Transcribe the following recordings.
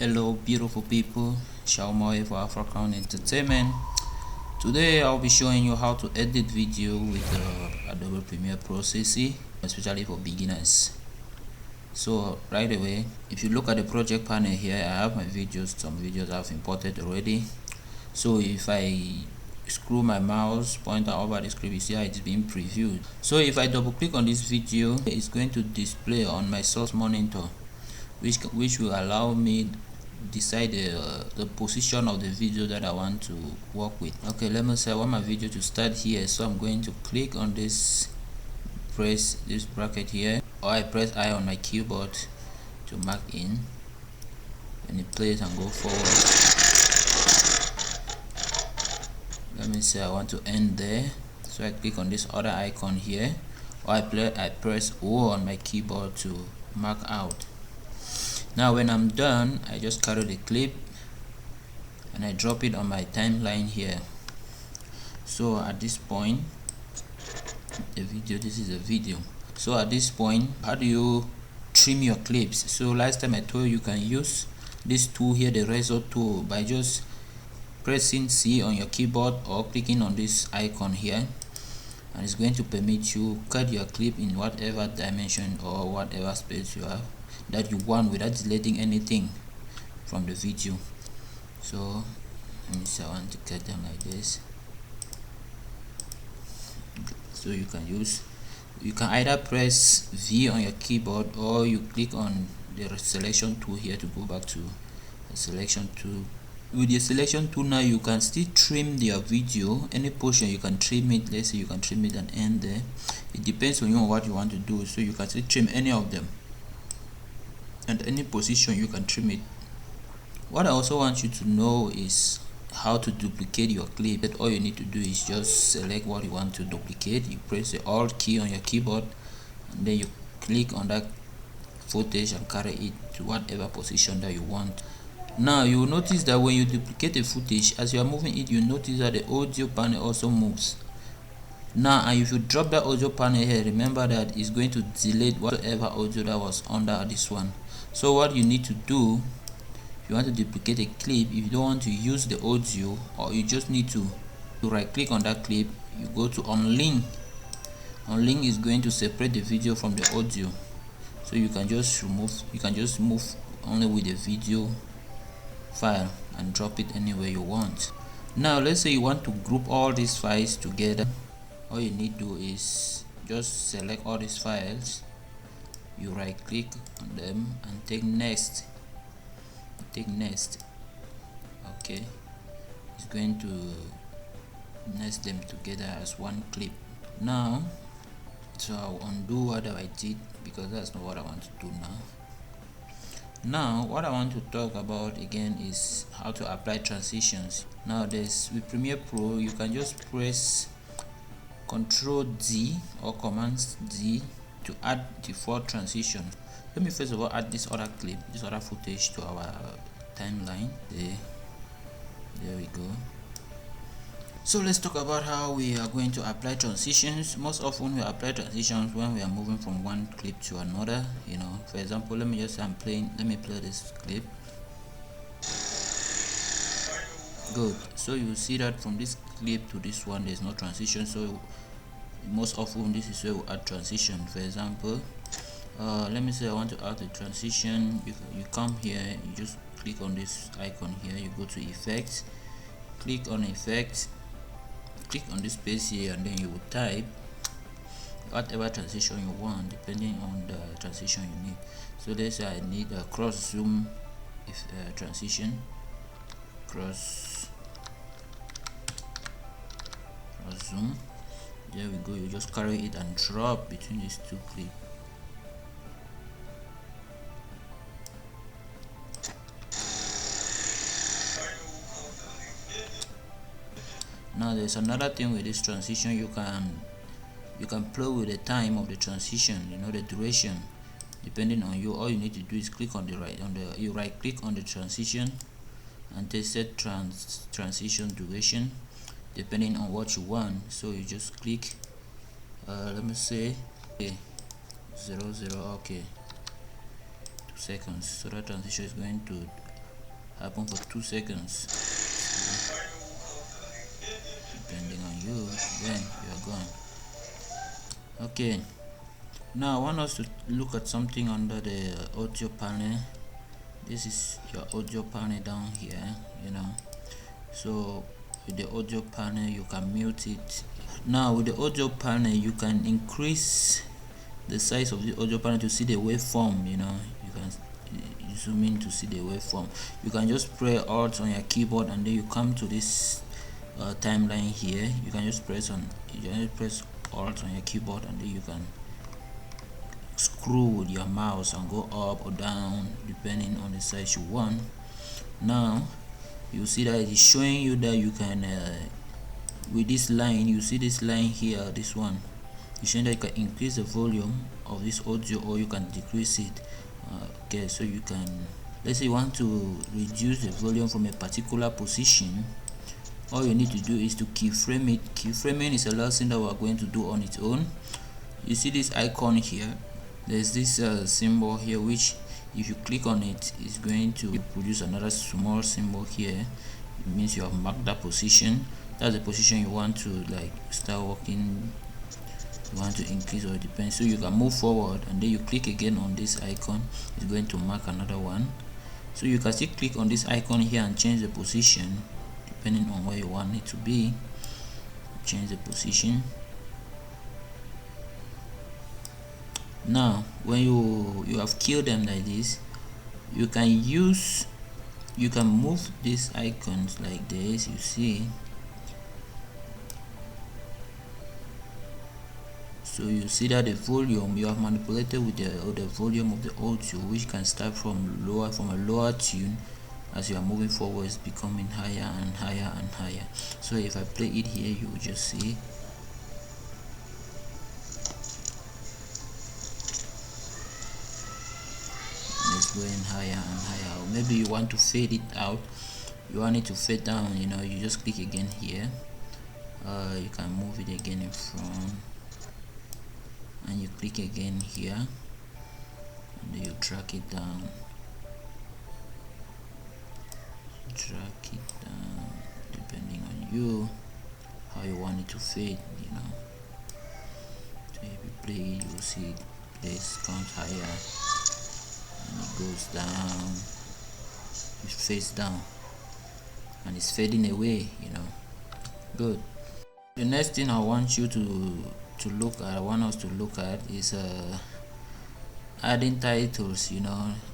Hello beautiful people, Xiaomoe for African Entertainment. Today I'll be showing you how to edit video with Adobe Premiere Pro CC, especially for beginners. So right away, if you look at the project panel here, I have my videos, some videos I've imported already. So if I screw my mouse pointer over the script, you see how it's being previewed. So if I double click on this video, it's going to display on my source monitor, which will allow me decide the position of the video that I want to work with. Okay, let me say I want my video to start here, so I'm going to click on this, press this bracket here, or I press I on my keyboard to mark in, and it plays and go forward. Let me say I want to end there, so I click on this other icon here, or I press O on my keyboard to mark out. Now when I'm done, I just carry the clip and I drop it on my timeline here. So at this point, this is a video. So at this point, how do you trim your clips? So last time I told you can use this tool here, the razor tool, by just pressing C on your keyboard or clicking on this icon here, and it's going to permit you cut your clip in whatever dimension or whatever space you have that you want without deleting anything from the video. So let me say I want to cut them like this. So you can either press V on your keyboard, or you click on the selection tool here to go back to the selection tool. With the selection tool now, you can still trim your video. Any portion you can trim it. Let's say you can trim it and end there. It depends on you on what you want to do. So you can still trim any of them, and any position you can trim it. What I also want you to know is how to duplicate your clip. All you need to do is just select what you want to duplicate. You press the Alt key on your keyboard, and then you click on that footage and carry it to whatever position that you want. Now you will notice that when you duplicate the footage, as you are moving it, you notice that the audio panel also moves. Now, and if you drop that audio panel here, remember that it's going to delete whatever audio that was under this one. So what you need to do, if you want to duplicate a clip, if you don't want to use the audio, or you just need to right click on that clip, you go to Unlink. Unlink is going to separate the video from the audio, so you can just move only with the video file and drop it anywhere you want. Now let's say you want to group all these files together. All you need to do is just select all these files, you right click on them and take next. Okay, it's going to nest them together as one clip. Now, so I'll undo what I did, because that's not what I want to do now. Now what I want to talk about again is how to apply transitions. Now with Premiere Pro, you can just press Control D or Command D to add default transition. Let me first of all add this other clip, this other footage to our timeline. There we go. So let's talk about how we are going to apply transitions. Most often we apply transitions when we are moving from one clip to another. For example, let me play this clip. Good. So you see that from this clip to this one, there's no transition. So most often this is where we add transition. For example, let me say I want to add a transition. You come here, you just click on this icon here, you go to Effects, click on Effects, click on this space here, and then you will type whatever transition you want depending on the transition you need. So let's say I need a cross zoom transition, cross zoom. There we go. You just carry it and drop between these two clips. Now there's another thing with this transition. You can play with the time of the transition, the duration, depending on you. All you need to do is click on you right click on the transition and they set transition duration depending on what you want. So you just click let me say 0 0, okay, 2 seconds. So that transition is going to happen for 2 seconds. Depending on you, then you are gone. Okay, now I want us to look at something under the audio panel. This is your audio panel down here, so with the audio panel you can mute it. Now with the audio panel you can increase the size of the audio panel to see the waveform. You can zoom in to see the waveform. You can just press Alt on your keyboard, and then you come to this timeline here. You can just press Alt on your keyboard, and then you can scroll with your mouse and go up or down depending on the size you want. Now you see that it is showing you that you can with this line, you see this line here, this one, it's showing that you can increase the volume of this audio or you can decrease it. Okay, so you can, let's say you want to reduce the volume from a particular position. All you need to do is to keyframe it. Keyframing is a last thing that we're going to do on its own. You see this icon here, there's this symbol here, which if you click on it, it's going to produce another small symbol here. It means you have marked that position. That's the position you want to like start working, you want to increase, or it depends. So you can move forward, and then you click again on this icon, it's going to mark another one. So you can still click on this icon here and change the position depending on where you want it to be. Change the position. Now when you have killed them like this, you can move these icons like this. You see, so you see that the volume you have manipulated with the volume of the audio, which can start from a lower tune. As you are moving forward, it's becoming higher and higher and higher. So if I play it here, you will just see it's going higher and higher. Or maybe you want to fade it out, you want it to fade down, you just click again here. You can move it again in front, and you click again here, and then you drag it down, depending on you how you want it to fade. So if you play it, you will see this comes higher and it goes down, it fades down, and it's fading away. Good. The next thing I want you to look at, I want us to look at, is adding titles.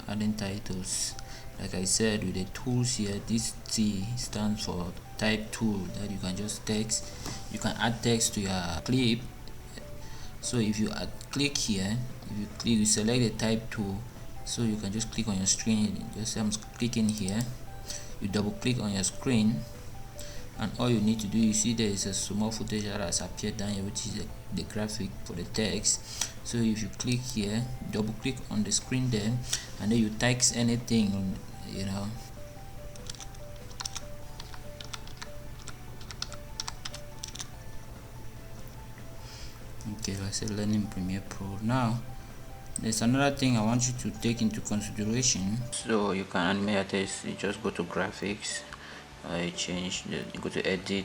Adding titles. Like I said, with the tools here, this T stands for type tool, that you can just text. You can add text to your clip. So if you click here, you select the type tool, so you can just click on your screen. Just say I'm clicking here, you double click on your screen, and all you need to do, you see there is a small footage that has appeared down here, which is the graphic for the text. So if you click here, double click on the screen there, and then you text anything, okay, let's say learning Premiere Pro. Now there's another thing I want you to take into consideration. So you can animate your text. You just go to graphics, you go to edit,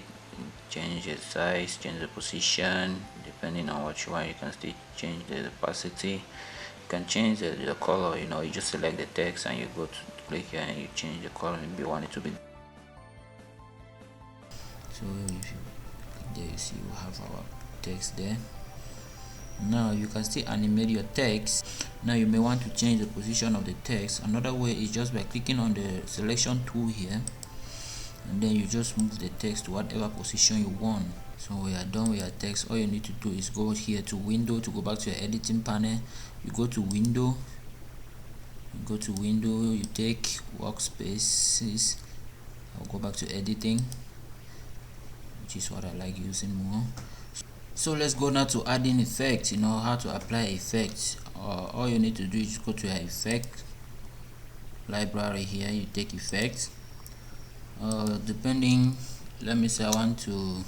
change the size, change the position depending on what you want. You can still change the opacity, you can change the color. You just select the text and you go to click here and you change the color. Maybe you want it to be, so if you click there, you see we have our text there. Now you can still animate your text. Now you may want to change the position of the text. Another way is just by clicking on the selection tool here, and then you just move the text to whatever position you want. So when you are done with your text, all you need to do is go here to window, to go back to your editing panel. You go to window, you take workspaces. I'll go back to editing, which is what I like using more. So let's go now to adding effects. How to apply effects. All you need to do is go to your effect library here, you take effects. Depending, let me say I want to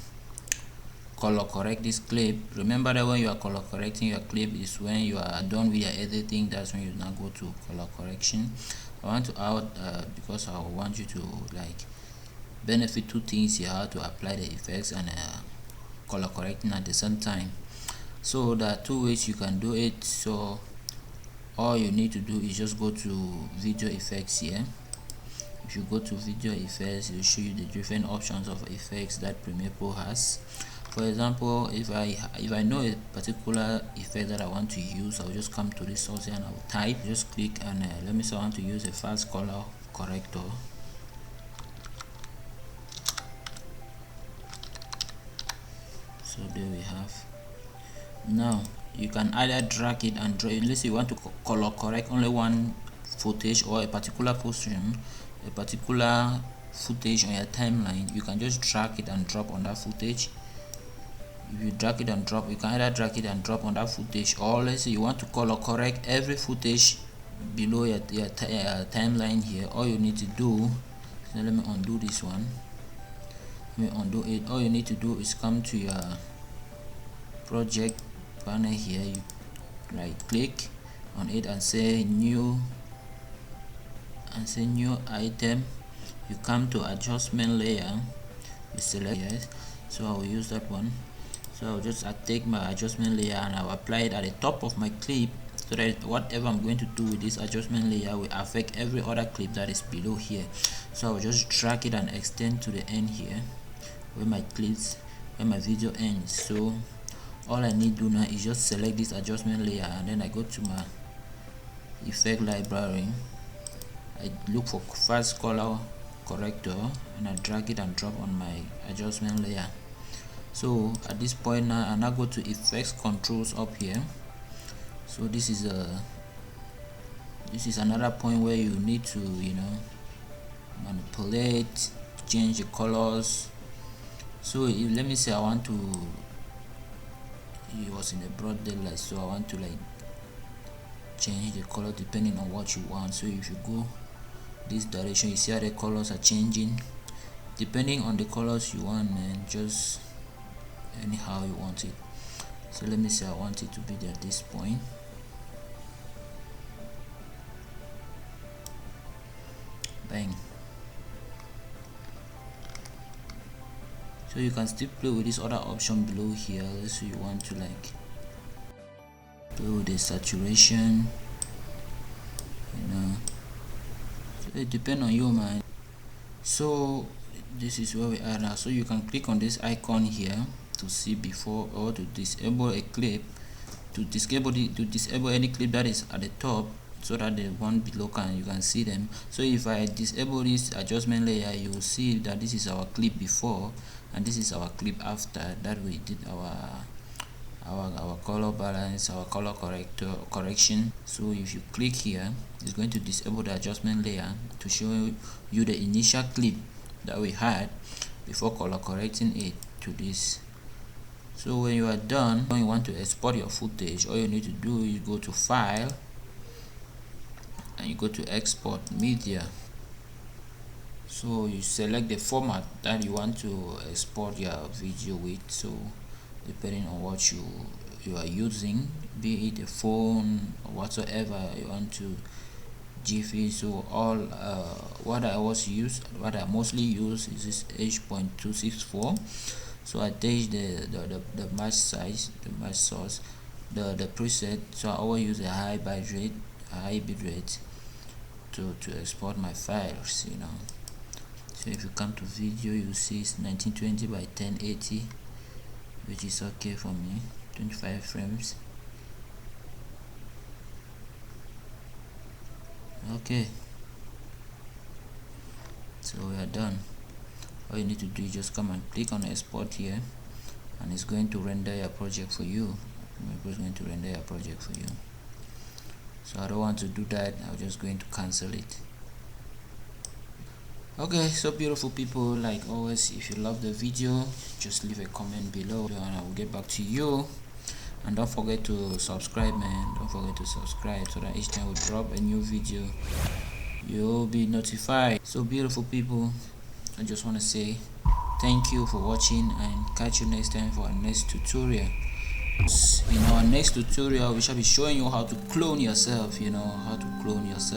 color correct this clip. Remember that when you are color correcting your clip is when you are done with your editing. That's when you now go to color correction. I want to add because I want you to like benefit two things here, how to apply the effects and color correcting at the same time. So there are two ways you can do it. So all you need to do is just go to video effects here. If you go to video effects, it will show you the different options of effects that Premiere Pro has. For example, if I know a particular effect that I want to use, I'll just come to this source and I'll type, just click, and let me say I want to use a fast color corrector. So there we have. Now you can either drag it and drop it. Let's say you want to color correct only one footage or a particular portion, a particular footage on your timeline. You can just drag it and drop on that footage. If you drag it and drop, you can either drag it and drop on that footage, or let's say you want to color correct every footage below your timeline here. All you need to do, so let me undo this one, let me undo it. All you need to do is come to your project panel here, you right click on it and say new item. You come to adjustment layer, you select yes, so I will use that one. So I'll just take my adjustment layer and I'll apply it at the top of my clip, so that whatever I'm going to do with this adjustment layer will affect every other clip that is below here. So I'll just drag it and extend to the end here where my clips, where my video ends. So all I need to do now is just select this adjustment layer, and then I go to my effect library, I look for fast color corrector, and I drag it and drop on my adjustment layer. So at this point now, I now go to effects controls up here. So this is another point where you need to, you know, manipulate, change the colors. So let me say I want to, it was in a broad daylight, so I want to like change the color depending on what you want. So if you go this direction, you see how the colors are changing depending on the colors you want, man. Just anyhow you want it. So let me say I want it to be there at this point. Bang. So you can still play with this other option below here. Let's say you want to like play with the saturation, you know. So it depends on you, man. So this is where we are now. So you can click on this icon here to see before, or to disable a clip, to disable any clip that is at the top, so that the one below you can see them. So if I disable this adjustment layer, you will see that this is our clip before and this is our clip after that we did our color balance, our color correction. So if you click here, it's going to disable the adjustment layer to show you the initial clip that we had before color correcting it to this. So when you are done, when you want to export your footage, all you need to do is go to file and you go to export media. So you select the format that you want to export your video with. So depending on what you are using, be it a phone or whatsoever you want to GIF. So all what I mostly use is this H.264. So I take the match size, the match source, the preset. So I always use a high bitrate to export my files, you know. So if you come to video, you see it's 1920 by 1080, which is okay for me, 25 frames. Okay, so we are done. All you need to do is just come and click on export here, and it's going to render your project for you. It's going to render your project for you. So I don't want to do that. I'm just going to cancel it. Okay, so beautiful people, like always, if you love the video, just leave a comment below and I will get back to you. And don't forget to subscribe, man. Don't forget to subscribe so that each time we drop a new video, you'll be notified. So beautiful people, I just want to say Thank you for watching, and catch you next time for our next tutorial. In our next tutorial we shall be showing you how to clone yourself, how to clone yourself.